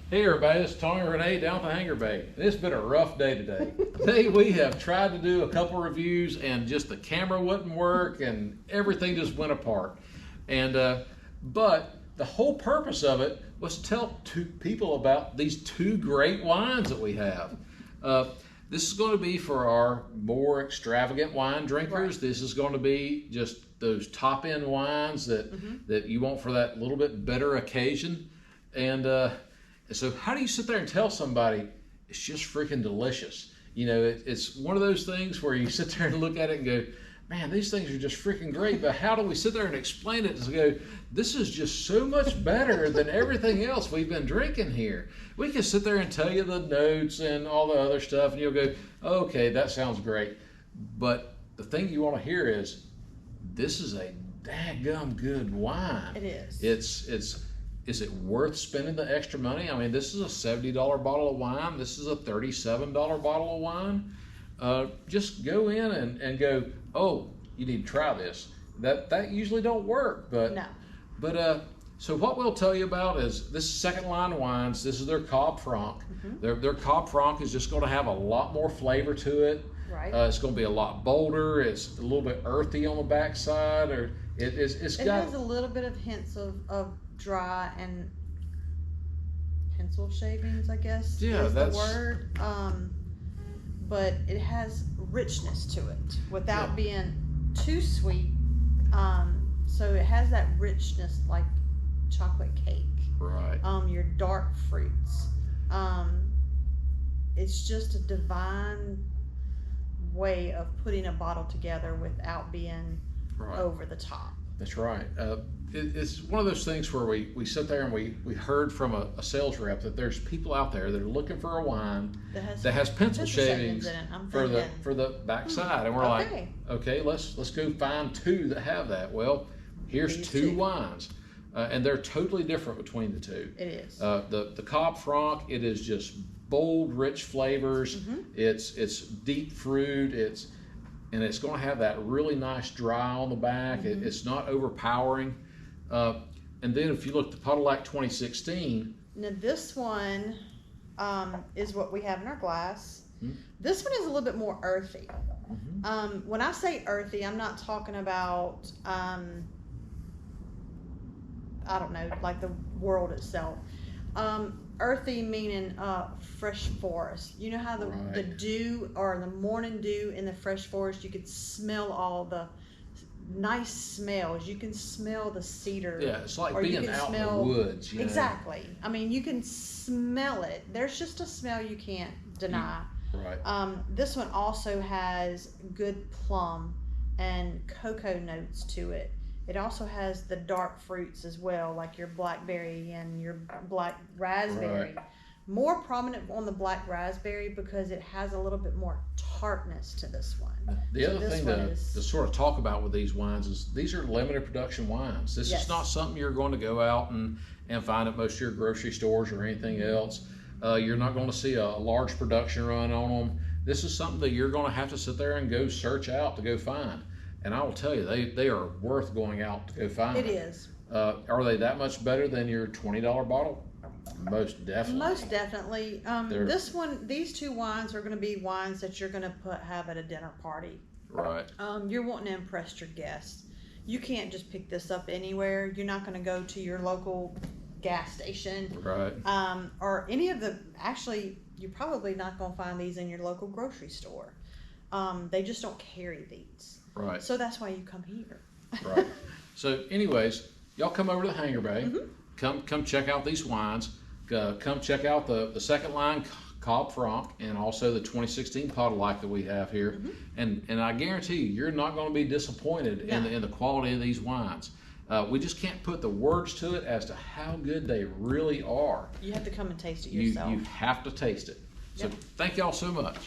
Hey everybody, it's Tony and Renee down at the Hangar Bay. It's been a rough day today. Today we have tried to do a couple reviews and just the camera wouldn't work and everything just went apart. But the whole purpose of it was to tell people about these two great wines that we have. This is going to be for our more extravagant wine drinkers. Right. This is going to be just those top end wines that you want for that little bit better occasion. So how do you sit there and tell somebody it's just freaking delicious? You know, it's one of those things where you sit there and look at it and go, man, these things are just freaking great, but how do we sit there and explain it and go, this is just so much better than everything else we've been drinking here? We can sit there and tell you the notes and all the other stuff, and you'll go, okay, that sounds great. But the thing you want to hear is, this is a daggum good wine. It is. Is it worth spending the extra money? I mean, this is a $70 bottle of wine. This is a $37 bottle of wine. Just go in and go, oh, you need to try this. That usually don't work, but no. So what we'll tell you about is this second line of wines. This is their Cab Franc. Their Cab Franc is just going to have a lot more flavor to it. Right. It's going to be a lot bolder. It's a little bit earthy on the backside, or it has a little bit of hints of dry and pencil shavings, I guess. Yeah, that's the word. But it has richness to it without being too sweet. So it has that richness like chocolate cake. Right. Your dark fruits. It's just a divine way of putting a bottle together without being over the top. That's right. It's one of those things where we sit there and we heard from a sales rep that there's people out there that are looking for a wine that has pencil shavings in it. for the backside, and we're like, okay, let's go find two that have that. Well, here's two wines, and they're totally different between the two. It is. The Cab Franc, it is just bold, rich flavors. It's deep fruit. And it's going to have that really nice dry on the back. It's not overpowering. And then if you look at the Pauillac 2016. Now this one is what we have in our glass. This one is a little bit more earthy. When I say earthy, I'm not talking about, I don't know, like the world itself. Earthy meaning fresh forest. You know how the dew or the morning dew in the fresh forest, you could smell all the nice smells. You can smell the cedar. Yeah, it's like being out in the woods. You know? Exactly. I mean, you can smell it. There's just a smell you can't deny. Right. This one also has good plum and cocoa notes to it. It also has the dark fruits as well, like your blackberry and your black raspberry. Right. More prominent on the black raspberry because it has a little bit more tartness to this one. The other thing to sort of talk about with these wines is these are limited production wines. This is not something you're going to go out and find at most of your grocery stores or anything else. You're not going to see a large production run on them. This is something that you're going to have to sit there and go search out to go find. And I will tell you, they are worth going out to go find. It is. Are they that much better than your $20 bottle? Most definitely. Most definitely. These two wines are going to be wines that you're going to have at a dinner party. Right. You're wanting to impress your guests. You can't just pick this up anywhere. You're not going to go to your local gas station. Right. Or any of the. Actually, you're probably not going to find these in your local grocery store. They just don't carry these. Right. So that's why you come here. Right. So anyways, y'all come over to the Hangar Bay. Come check out these wines. Come check out the second line Cab Franc and also the 2016 Pauillac that we have here. And I guarantee you're not going to be disappointed in the quality of these wines. We just can't put the words to it as to how good they really are. You have to come and taste it yourself. You have to taste it. So thank y'all so much.